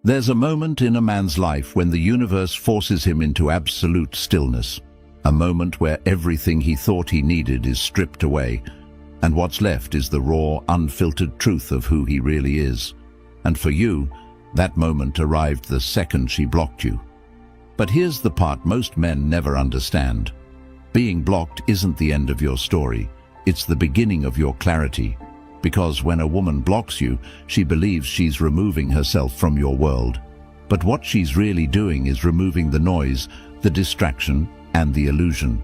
There's a moment in a man's life when the universe forces him into absolute stillness, a moment where everything he thought he needed is stripped away, and what's left is the raw, unfiltered truth of who he really is. And for you, that moment arrived the second she blocked you. But here's the part most men never understand. Being blocked isn't the end of your story, it's the beginning of your clarity. Because when a woman blocks you, she believes she's removing herself from your world. But what she's really doing is removing the noise, the distraction, and the illusion.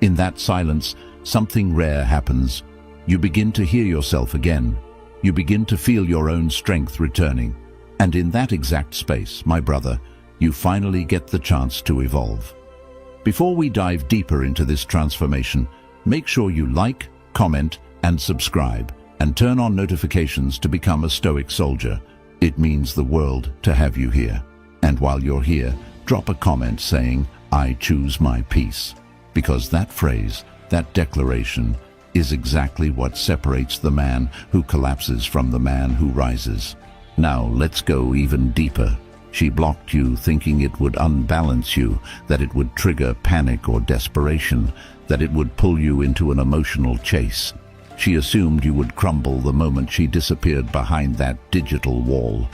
In that silence, something rare happens. You begin to hear yourself again. You begin to feel your own strength returning. And in that exact space, my brother, you finally get the chance to evolve. Before we dive deeper into this transformation, make sure you like, comment, and subscribe, and turn on notifications to become a Stoic soldier. It means the world to have you here. And while you're here, drop a comment saying, "I choose my peace." Because that phrase, that declaration, is exactly what separates the man who collapses from the man who rises. Now let's go even deeper. She blocked you thinking it would unbalance you, that it would trigger panic or desperation, that it would pull you into an emotional chase. She assumed you would crumble the moment she disappeared behind that digital wall.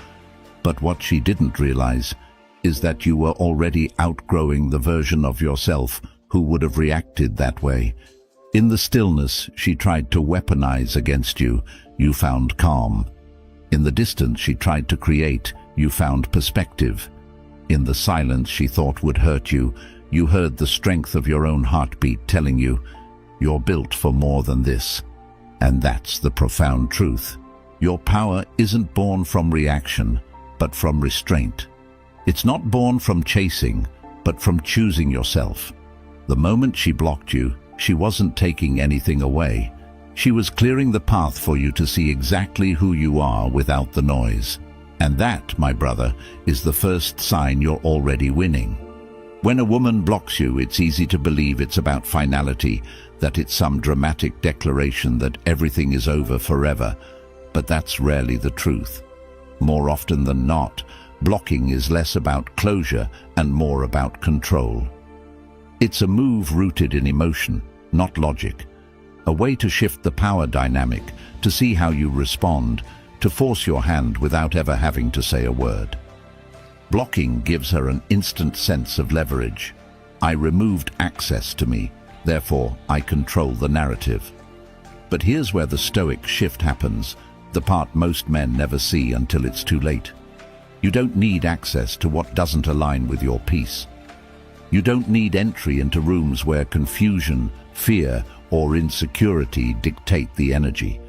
But what she didn't realize is that you were already outgrowing the version of yourself who would have reacted that way. In the stillness she tried to weaponize against you, you found calm. In the distance she tried to create, you found perspective. In the silence she thought would hurt you, you heard the strength of your own heartbeat telling you, "You're built for more than this." And that's the profound truth. Your power isn't born from reaction, but from restraint. It's not born from chasing, but from choosing yourself. The moment she blocked you, she wasn't taking anything away. She was clearing the path for you to see exactly who you are without the noise. And that, my brother, is the first sign you're already winning. When a woman blocks you, it's easy to believe it's about finality, that it's some dramatic declaration that everything is over forever. But that's rarely the truth. More often than not, blocking is less about closure and more about control. It's a move rooted in emotion, not logic. A way to shift the power dynamic, to see how you respond, to force your hand without ever having to say a word. Blocking gives her an instant sense of leverage. I removed access to me, therefore I control the narrative. But here's where the Stoic shift happens, the part most men never see until it's too late. You don't need access to what doesn't align with your peace. You don't need entry into rooms where confusion, fear, or insecurity dictate the energy.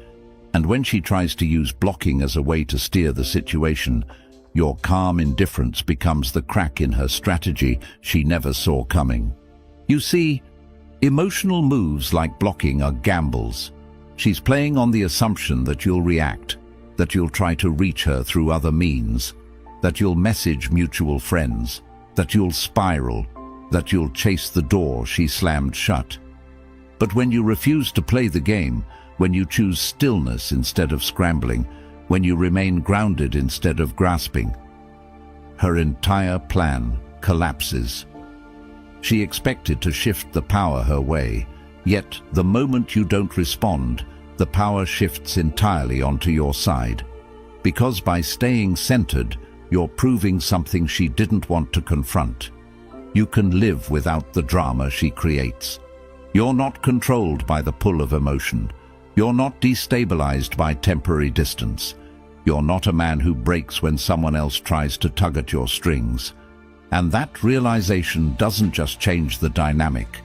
And when she tries to use blocking as a way to steer the situation, your calm indifference becomes the crack in her strategy she never saw coming. You see, emotional moves like blocking are gambles. She's playing on the assumption that you'll react, that you'll try to reach her through other means, that you'll message mutual friends, that you'll spiral, that you'll chase the door she slammed shut. But when you refuse to play the game, when you choose stillness instead of scrambling, when you remain grounded instead of grasping, her entire plan collapses. She expected to shift the power her way, yet the moment you don't respond, the power shifts entirely onto your side. Because by staying centered, you're proving something she didn't want to confront. You can live without the drama she creates. You're not controlled by the pull of emotion. You're not destabilized by temporary distance. You're not a man who breaks when someone else tries to tug at your strings. And that realization doesn't just change the dynamic,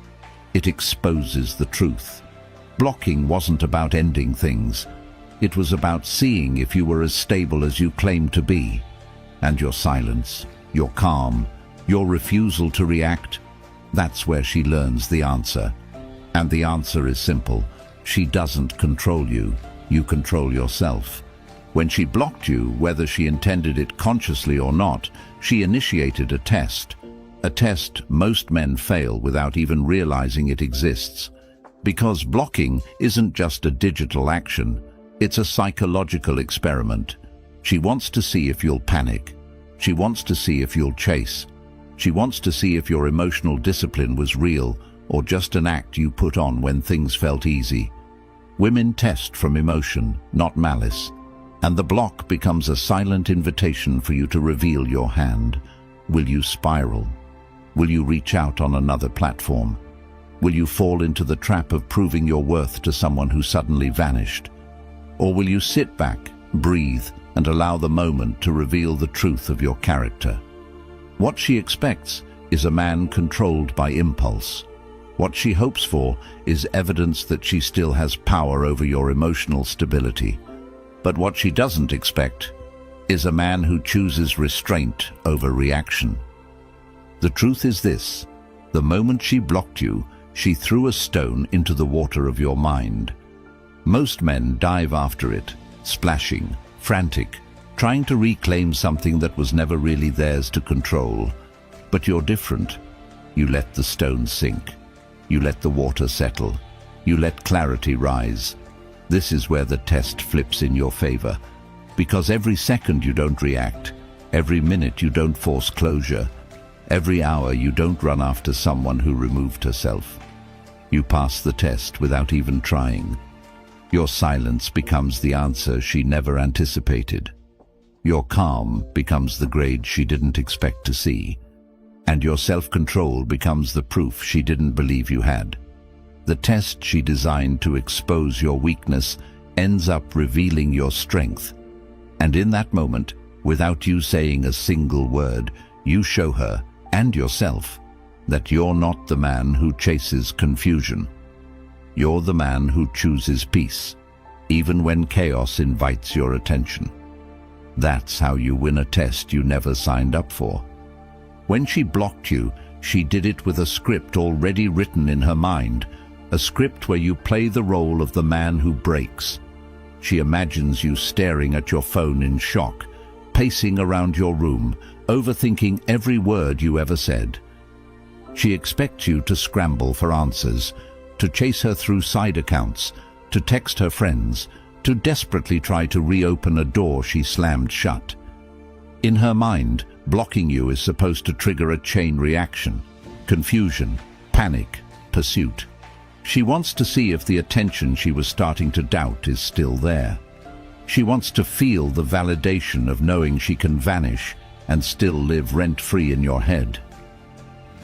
it exposes the truth. Blocking wasn't about ending things. It was about seeing if you were as stable as you claimed to be. And your silence, your calm, your refusal to react, that's where she learns the answer. And the answer is simple. She doesn't control you. You control yourself. When she blocked you, whether she intended it consciously or not, she initiated a test. A test most men fail without even realizing it exists. Because blocking isn't just a digital action, it's a psychological experiment. She wants to see if you'll panic, She wants to see if you'll chase. She wants to see if your emotional discipline was real or just an act you put on when things felt easy. Women test from emotion, not malice, and the block becomes a silent invitation for you to reveal your hand. Will you spiral? Will you reach out on another platform? Will you fall into the trap of proving your worth to someone who suddenly vanished? Or will you sit back, breathe, and allow the moment to reveal the truth of your character? What she expects is a man controlled by impulse. What she hopes for is evidence that she still has power over your emotional stability. But what she doesn't expect is a man who chooses restraint over reaction. The truth is this: the moment she blocked you, she threw a stone into the water of your mind. Most men dive after it, splashing, frantic, trying to reclaim something that was never really theirs to control. But you're different. You let the stone sink. You let the water settle. You let clarity rise. This is where the test flips in your favor. Because every second you don't react, every minute you don't force closure, every hour you don't run after someone who removed herself. You pass the test without even trying. Your silence becomes the answer she never anticipated. Your calm becomes the grade she didn't expect to see. And your self-control becomes the proof she didn't believe you had. The test she designed to expose your weakness ends up revealing your strength. And in that moment, without you saying a single word, you show her, and yourself, that you're not the man who chases confusion. You're the man who chooses peace, even when chaos invites your attention. That's how you win a test you never signed up for. When she blocked you, she did it with a script already written in her mind, a script where you play the role of the man who breaks. She imagines you staring at your phone in shock, pacing around your room, overthinking every word you ever said. She expects you to scramble for answers, to chase her through side accounts, to text her friends, to desperately try to reopen a door she slammed shut. In her mind, blocking you is supposed to trigger a chain reaction: confusion, panic, pursuit. She wants to see if the attention she was starting to doubt is still there. She wants to feel the validation of knowing she can vanish and still live rent-free in your head.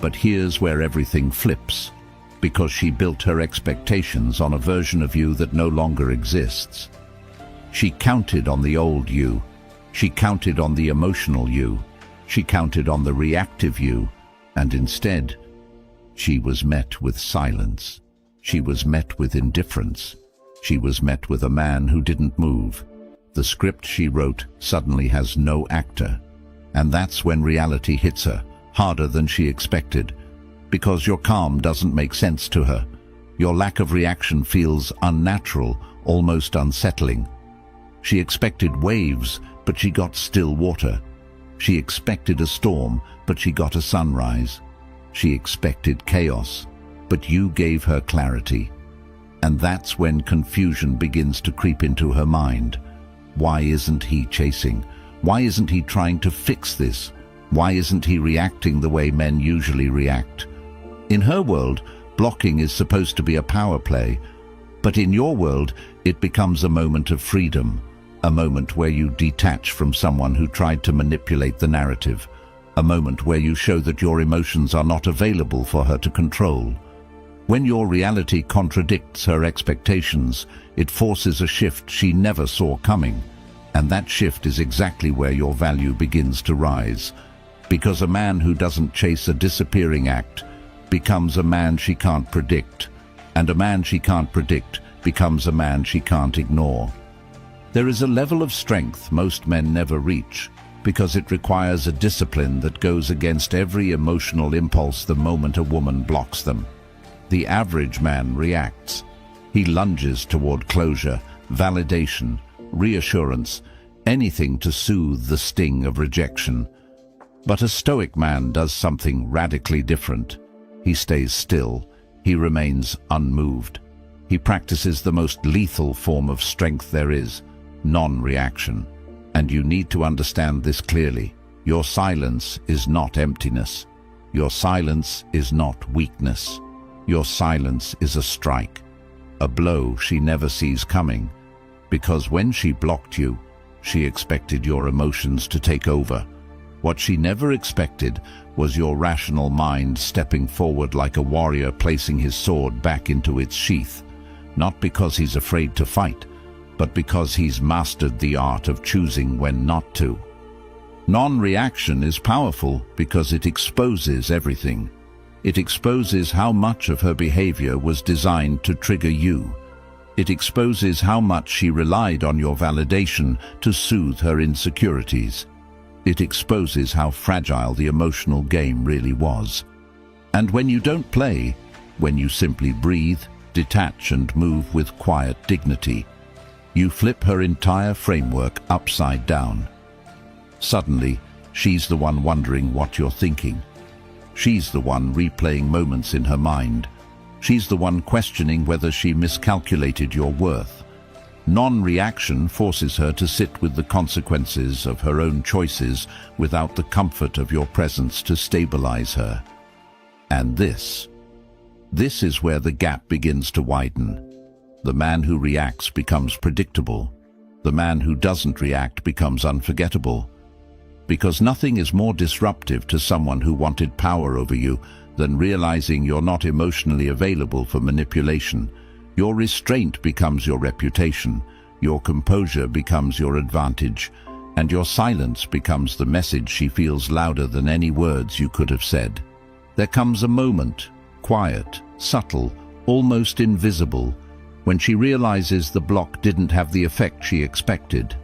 But here's where everything flips, because she built her expectations on a version of you that no longer exists. She counted on the old you. She counted on the emotional you. She counted on the reactive you. And instead, she was met with silence. She was met with indifference. She was met with a man who didn't move. The script she wrote suddenly has no actor. And that's when reality hits her, harder than she expected. Because your calm doesn't make sense to her. Your lack of reaction feels unnatural, almost unsettling. She expected waves, but she got still water. She expected a storm, but she got a sunrise. She expected chaos, but you gave her clarity. And that's when confusion begins to creep into her mind. Why isn't he chasing? Why isn't he trying to fix this? Why isn't he reacting the way men usually react? In her world, blocking is supposed to be a power play, but in your world, it becomes a moment of freedom, a moment where you detach from someone who tried to manipulate the narrative, a moment where you show that your emotions are not available for her to control. When your reality contradicts her expectations, it forces a shift she never saw coming, and that shift is exactly where your value begins to rise. Because a man who doesn't chase a disappearing act becomes a man she can't predict, and a man she can't predict becomes a man she can't ignore. There is a level of strength most men never reach, because it requires a discipline that goes against every emotional impulse the moment a woman blocks them. The average man reacts. He lunges toward closure, validation, reassurance, anything to soothe the sting of rejection. But a Stoic man does something radically different. He stays still. He remains unmoved. He practices the most lethal form of strength there is, non-reaction. And you need to understand this clearly. Your silence is not emptiness. Your silence is not weakness. Your silence is a strike, a blow she never sees coming, because when she blocked you, she expected your emotions to take over. What she never expected was your rational mind stepping forward like a warrior placing his sword back into its sheath, not because he's afraid to fight, but because he's mastered the art of choosing when not to. Non-reaction is powerful because it exposes everything. It exposes how much of her behavior was designed to trigger you. It exposes how much she relied on your validation to soothe her insecurities. It exposes how fragile the emotional game really was. And when you don't play, when you simply breathe, detach and move with quiet dignity, you flip her entire framework upside down. Suddenly, she's the one wondering what you're thinking. She's the one replaying moments in her mind. She's the one questioning whether she miscalculated your worth. Non-reaction forces her to sit with the consequences of her own choices without the comfort of your presence to stabilize her. And this is where the gap begins to widen. The man who reacts becomes predictable. The man who doesn't react becomes unforgettable. Because nothing is more disruptive to someone who wanted power over you than realizing you're not emotionally available for manipulation. Your restraint becomes your reputation, your composure becomes your advantage, and your silence becomes the message she feels louder than any words you could have said. There comes a moment, quiet, subtle, almost invisible, when she realizes the block didn't have the effect she expected.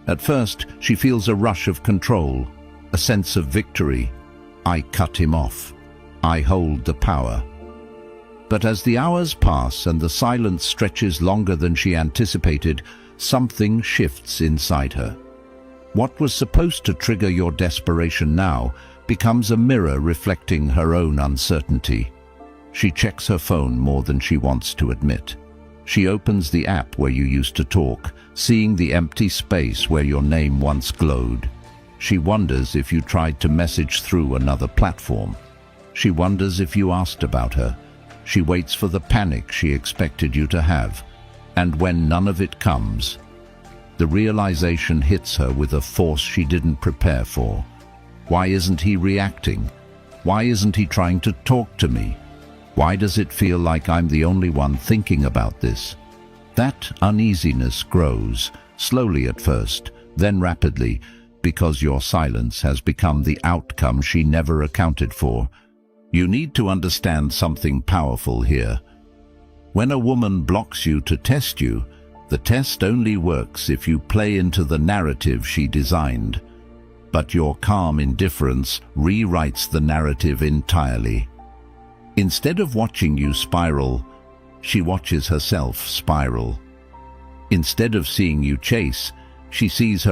At first, she feels a rush of control, a sense of victory. I cut him off. I hold the power. But as the hours pass and the silence stretches longer than she anticipated, something shifts inside her. What was supposed to trigger your desperation now becomes a mirror reflecting her own uncertainty. She checks her phone more than she wants to admit. She opens the app where you used to talk, seeing the empty space where your name once glowed. She wonders if you tried to message through another platform. She wonders if you asked about her. She waits for the panic she expected you to have. And when none of it comes, the realization hits her with a force she didn't prepare for. Why isn't he reacting? Why isn't he trying to talk to me? Why does it feel like I'm the only one thinking about this? That uneasiness grows, slowly at first, then rapidly, because your silence has become the outcome she never accounted for. You need to understand something powerful here. When a woman blocks you to test you, the test only works if you play into the narrative she designed. But your calm indifference rewrites the narrative entirely. Instead of watching you spiral, she watches herself spiral. Instead of seeing you chase, she sees her